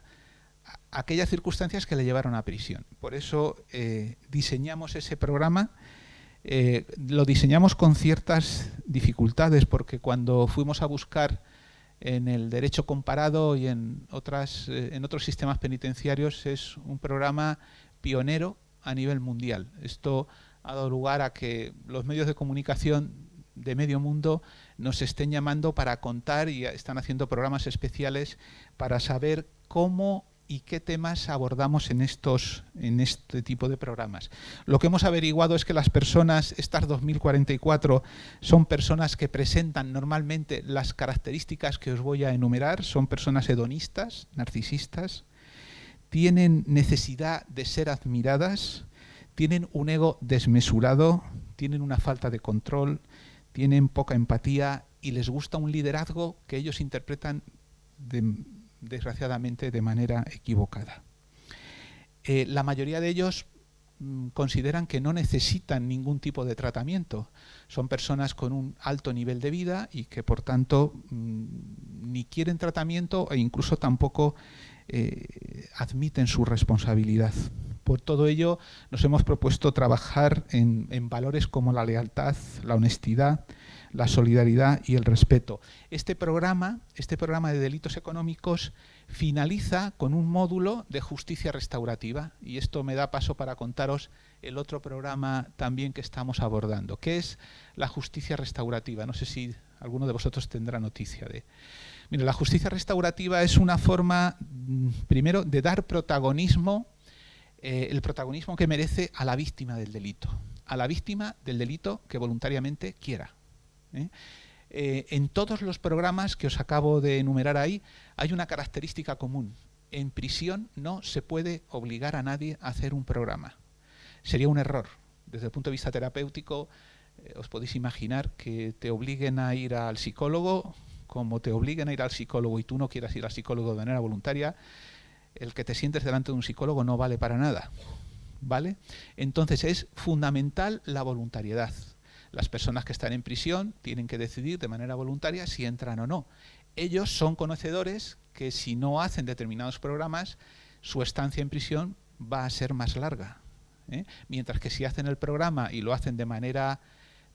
aquellas circunstancias que le llevaron a prisión. Por eso diseñamos ese programa. Lo diseñamos con ciertas dificultades, porque cuando fuimos a buscar en el derecho comparado y en otros sistemas penitenciarios, es un programa pionero a nivel mundial. Esto ha dado lugar a que los medios de comunicación de medio mundo nos estén llamando para contar, y están haciendo programas especiales para saber cómo y qué temas abordamos en este tipo de programas. Lo que hemos averiguado es que las personas, estas 2.044, son personas que presentan normalmente las características que os voy a enumerar. Son personas hedonistas, narcisistas, tienen necesidad de ser admiradas, tienen un ego desmesurado, tienen una falta de control, tienen poca empatía y les gusta un liderazgo que ellos interpretan desgraciadamente de manera equivocada. La mayoría de ellos consideran que no necesitan ningún tipo de tratamiento. Son personas con un alto nivel de vida y que por tanto ni quieren tratamiento e incluso tampoco admiten su responsabilidad. Por todo ello nos hemos propuesto trabajar en valores como la lealtad, la honestidad, la solidaridad y el respeto. Este programa de delitos económicos finaliza con un módulo de justicia restaurativa, y esto me da paso para contaros el otro programa también que estamos abordando, que es la justicia restaurativa. No sé si alguno de vosotros tendrá noticia de... Mira, la justicia restaurativa es una forma, primero, de dar protagonismo, el protagonismo que merece a la víctima del delito, que voluntariamente quiera. En todos los programas que os acabo de enumerar ahí hay una característica común. En prisión no se puede obligar a nadie a hacer un programa. Sería un error. Desde el punto de vista terapéutico, os podéis imaginar que te obliguen a ir al psicólogo, como te obliguen a ir al psicólogo y tú no quieras ir al psicólogo de manera voluntaria, el que te sientes delante de un psicólogo no vale para nada, ¿vale? Entonces es fundamental la voluntariedad. Las personas que están en prisión tienen que decidir de manera voluntaria si entran o no. Ellos son conocedores que si no hacen determinados programas, su estancia en prisión va a ser más larga, mientras que si hacen el programa y lo hacen de manera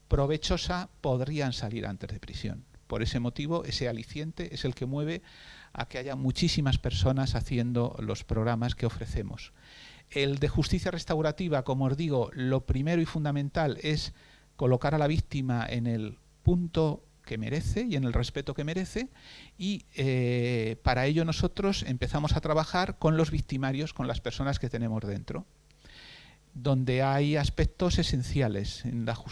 provechosa, podrían salir antes de prisión. Por ese motivo, ese aliciente es el que mueve a que haya muchísimas personas haciendo los programas que ofrecemos. El de justicia restaurativa, como os digo, lo primero y fundamental es colocar a la víctima en el punto que merece y en el respeto que merece, y para ello nosotros empezamos a trabajar con los victimarios, con las personas que tenemos dentro, donde hay aspectos esenciales.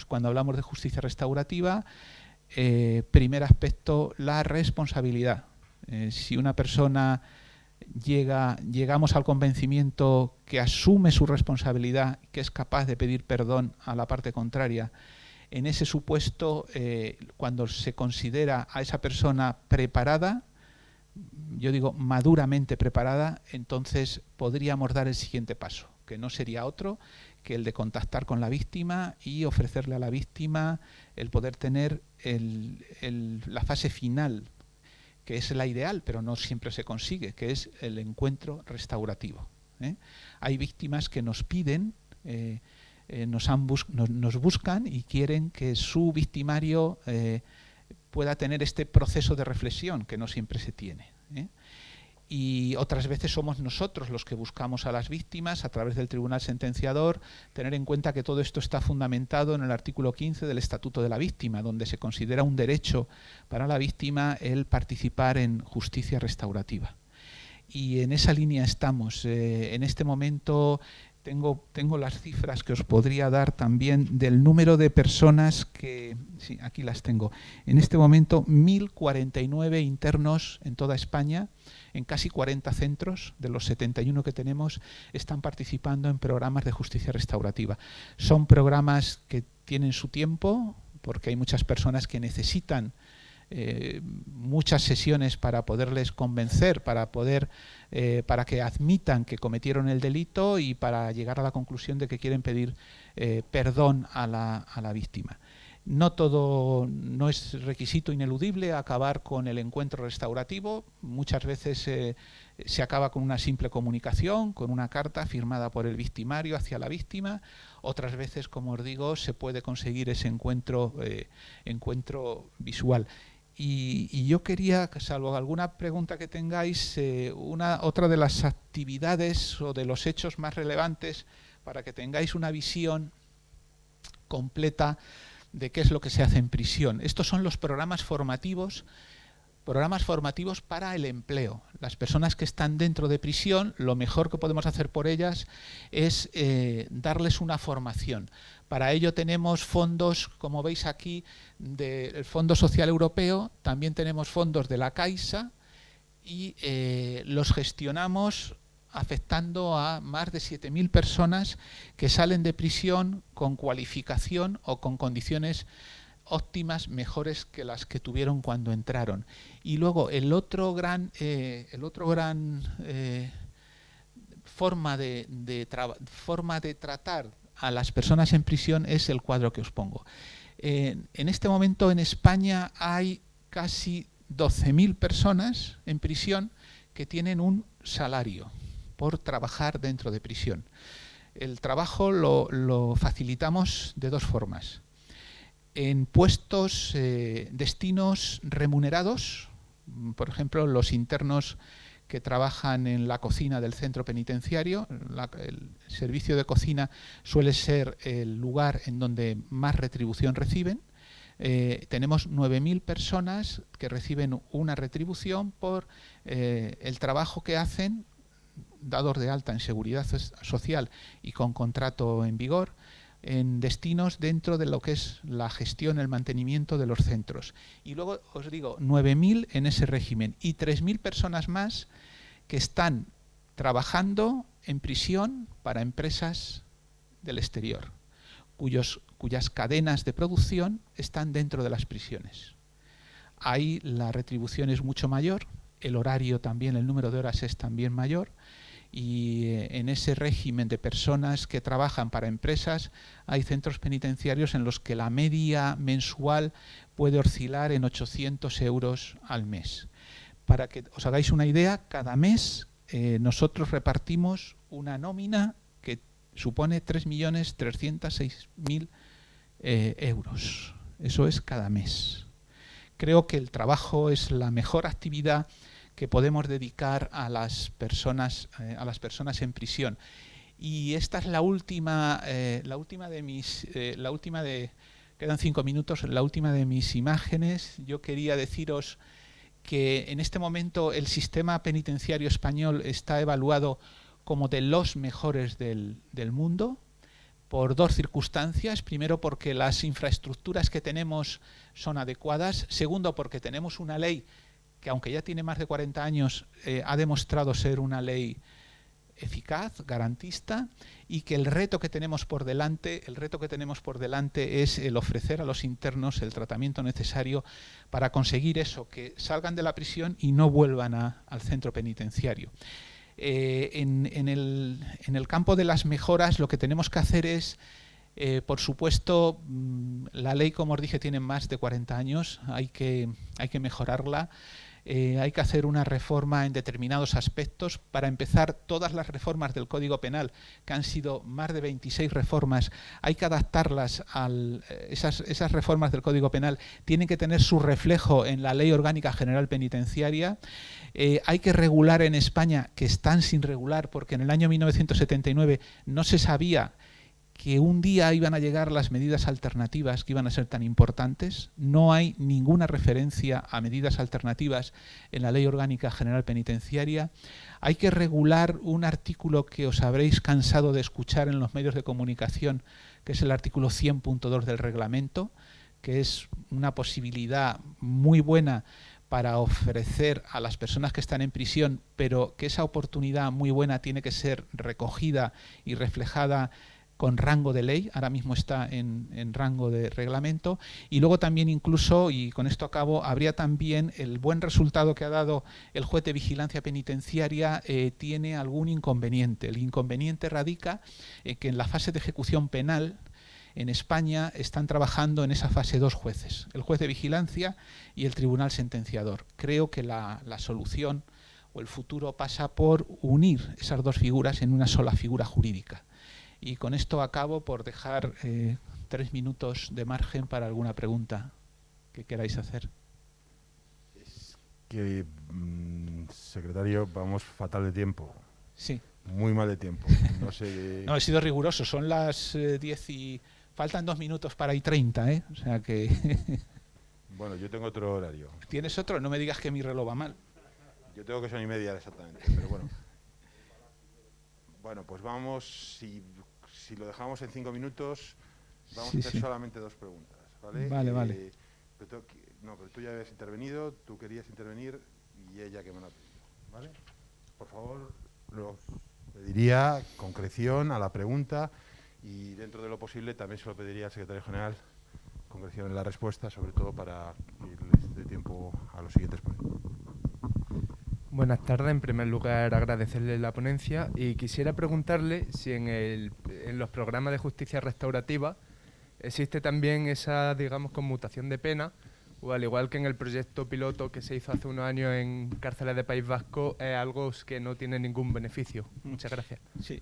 Cuando hablamos de justicia restaurativa, primer aspecto, la responsabilidad. Si una persona llegamos al convencimiento que asume su responsabilidad, que es capaz de pedir perdón a la parte contraria, en ese supuesto, cuando se considera a esa persona preparada, yo digo maduramente preparada, entonces podríamos dar el siguiente paso, que no sería otro que el de contactar con la víctima y ofrecerle a la víctima el poder tener la fase final, que es la ideal, pero no siempre se consigue, que es el encuentro restaurativo. Hay víctimas que nos piden, nos buscan y quieren que su victimario pueda tener este proceso de reflexión que no siempre se tiene. Y otras veces somos nosotros los que buscamos a las víctimas a través del tribunal sentenciador, tener en cuenta que todo esto está fundamentado en el artículo 15 del Estatuto de la Víctima, donde se considera un derecho para la víctima el participar en justicia restaurativa. Y en esa línea estamos. En este momento tengo las cifras que os podría dar también del número de personas que... Sí, aquí las tengo. En este momento, 1.049 internos en toda España, en casi 40 centros de los 71 que tenemos, están participando en programas de justicia restaurativa. Son programas que tienen su tiempo, porque hay muchas personas que necesitan muchas sesiones para poderles convencer, para que admitan que cometieron el delito y para llegar a la conclusión de que quieren pedir perdón a la víctima. No es requisito ineludible acabar con el encuentro restaurativo. Muchas veces se acaba con una simple comunicación, con una carta firmada por el victimario hacia la víctima. Otras veces, como os digo, se puede conseguir ese encuentro visual. Y yo quería, salvo alguna pregunta que tengáis, otra de las actividades o de los hechos más relevantes para que tengáis una visión completa de qué es lo que se hace en prisión. Estos son los programas formativos para el empleo. Las personas que están dentro de prisión, lo mejor que podemos hacer por ellas es darles una formación. Para ello tenemos fondos, como veis aquí, del Fondo Social Europeo, también tenemos fondos de la Caixa y los gestionamos afectando a más de 7.000 personas que salen de prisión con cualificación o con condiciones óptimas, mejores que las que tuvieron cuando entraron. Y luego el otro gran forma de tratar a las personas en prisión es el cuadro que os pongo. En este momento en España hay casi 12.000 personas en prisión que tienen un salario por trabajar dentro de prisión. El trabajo lo facilitamos de dos formas. En puestos, destinos remunerados, por ejemplo, los internos que trabajan en la cocina del centro penitenciario, el servicio de cocina suele ser el lugar en donde más retribución reciben. Tenemos 9.000 personas que reciben una retribución por el trabajo que hacen, dados de alta en seguridad social y con contrato en vigor, en destinos dentro de lo que es la gestión, el mantenimiento de los centros. Y luego os digo, 9.000 en ese régimen y 3.000 personas más que están trabajando en prisión para empresas del exterior, cuyas cadenas de producción están dentro de las prisiones. Ahí la retribución es mucho mayor, el horario también, el número de horas es también mayor, y en ese régimen de personas que trabajan para empresas hay centros penitenciarios en los que la media mensual puede oscilar en 800 euros al mes. Para que os hagáis una idea, cada mes nosotros repartimos una nómina que supone 3.306.000 euros. Eso es cada mes. Creo que el trabajo es la mejor actividad que podemos dedicar a las personas en prisión. Y esta es la última de quedan 5 minutos, la última de mis imágenes. Yo quería deciros que en este momento el sistema penitenciario español está evaluado como de los mejores del mundo, por 2 circunstancias. Primero, porque las infraestructuras que tenemos son adecuadas. Segundo, porque tenemos una ley que, aunque ya tiene más de 40 años, ha demostrado ser una ley eficaz, garantista, y que el reto que tenemos por delante es el ofrecer a los internos el tratamiento necesario para conseguir eso, que salgan de la prisión y no vuelvan al centro penitenciario. En el campo de las mejoras, lo que tenemos que hacer es, por supuesto, la ley, como os dije, tiene más de 40 años, hay que mejorarla. Hay que hacer una reforma en determinados aspectos. Para empezar, todas las reformas del Código Penal, que han sido más de 26 reformas, hay que adaptarlas esas reformas del Código Penal tienen que tener su reflejo en la Ley Orgánica General Penitenciaria. Hay que regular en España, que están sin regular, porque en el año 1979 no se sabía que un día iban a llegar las medidas alternativas que iban a ser tan importantes. No hay ninguna referencia a medidas alternativas en la Ley Orgánica General Penitenciaria. Hay que regular un artículo que os habréis cansado de escuchar en los medios de comunicación, que es el artículo 100.2 del reglamento, que es una posibilidad muy buena para ofrecer a las personas que están en prisión, pero que esa oportunidad muy buena tiene que ser recogida y reflejada con rango de ley. Ahora mismo está en rango de reglamento. Y luego también incluso, y con esto acabo, habría también el buen resultado que ha dado el juez de vigilancia penitenciaria, tiene algún inconveniente. El inconveniente radica en que en la fase de ejecución penal en España están trabajando en esa fase 2 jueces, el juez de vigilancia y el tribunal sentenciador. Creo que la solución o el futuro pasa por unir esas 2 figuras en una sola figura jurídica. Y con esto acabo, por dejar 3 minutos de margen para alguna pregunta que queráis hacer. Es que, secretario, vamos fatal de tiempo. Sí. Muy mal de tiempo. No sé. No, he sido riguroso. Son las 10 y faltan 2 minutos para y 30, ¿eh? O sea que... Bueno, yo tengo otro horario. ¿Tienes otro? No me digas que mi reloj va mal. Yo tengo que son y media exactamente, pero bueno. Bueno, pues vamos, si lo dejamos en 5 minutos, vamos a hacer solamente 2 preguntas, ¿vale? Vale. Pero tú ya habías intervenido, tú querías intervenir y ella que me lo ha pedido, ¿vale? Por favor, los pediría concreción a la pregunta y, dentro de lo posible, también se lo pediría al secretario general concreción en la respuesta, sobre todo para que les dé tiempo a los siguientes ponentes. Buenas tardes. En primer lugar, agradecerle la ponencia y quisiera preguntarle si en los programas de justicia restaurativa existe también esa, digamos, conmutación de pena, o al igual que en el proyecto piloto que se hizo hace unos años en cárceles de País Vasco, es algo que no tiene ningún beneficio. Muchas gracias. Sí,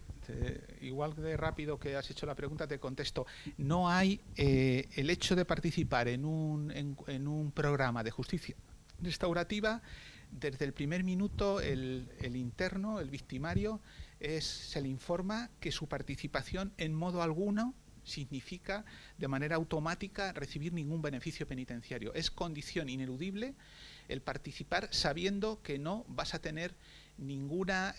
igual de rápido que has hecho la pregunta, te contesto. No hay el hecho de participar en un programa de justicia restaurativa. Desde el primer minuto, el interno, el victimario, se le informa que su participación en modo alguno significa de manera automática recibir ningún beneficio penitenciario. Es condición ineludible el participar sabiendo que no vas a tener ninguna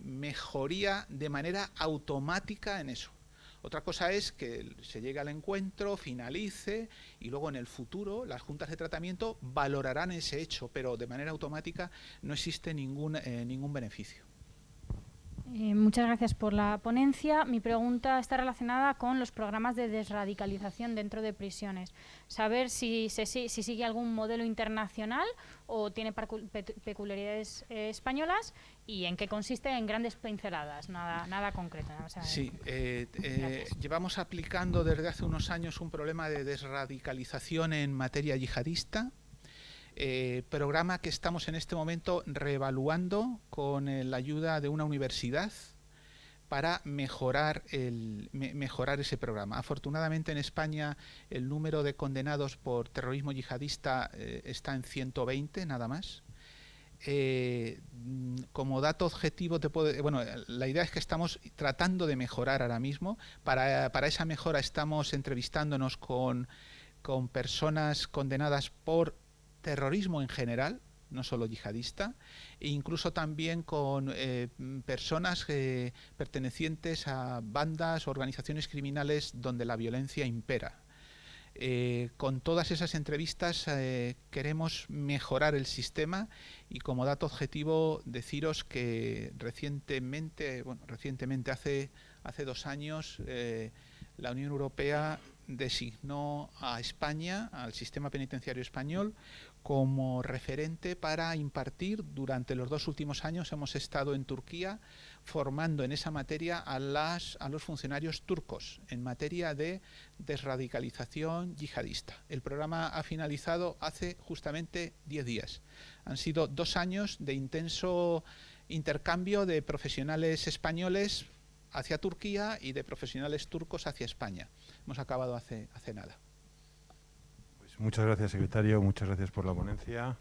mejoría de manera automática en eso. Otra cosa es que se llegue al encuentro, finalice y luego en el futuro las juntas de tratamiento valorarán ese hecho, pero de manera automática no existe ningún beneficio. Muchas gracias por la ponencia. Mi pregunta está relacionada con los programas de desradicalización dentro de prisiones. Saber si sigue algún modelo internacional o tiene peculiaridades españolas y en qué consiste, en grandes pinceladas, nada concreto. O sea, sí, llevamos aplicando desde hace unos años un problema de desradicalización en materia yihadista. Programa que estamos en este momento reevaluando con la ayuda de una universidad para mejorar ese programa. Afortunadamente en España el número de condenados por terrorismo yihadista está en 120 nada más. Como dato objetivo, la idea es que estamos tratando de mejorar ahora mismo. Para esa mejora estamos entrevistándonos con personas condenadas por terrorismo en general, no solo yihadista, e incluso también con personas pertenecientes a bandas o organizaciones criminales donde la violencia impera. Con todas esas entrevistas queremos mejorar el sistema, y como dato objetivo deciros que recientemente hace 2 años, la Unión Europea designó a España, al sistema penitenciario español, como referente para impartir. Durante los 2 últimos años hemos estado en Turquía formando en esa materia a los funcionarios turcos en materia de desradicalización yihadista. El programa ha finalizado hace justamente 10 días. Han sido 2 años de intenso intercambio de profesionales españoles hacia Turquía y de profesionales turcos hacia España. Hemos acabado hace nada. Pues muchas gracias, secretario. Muchas gracias por la ponencia.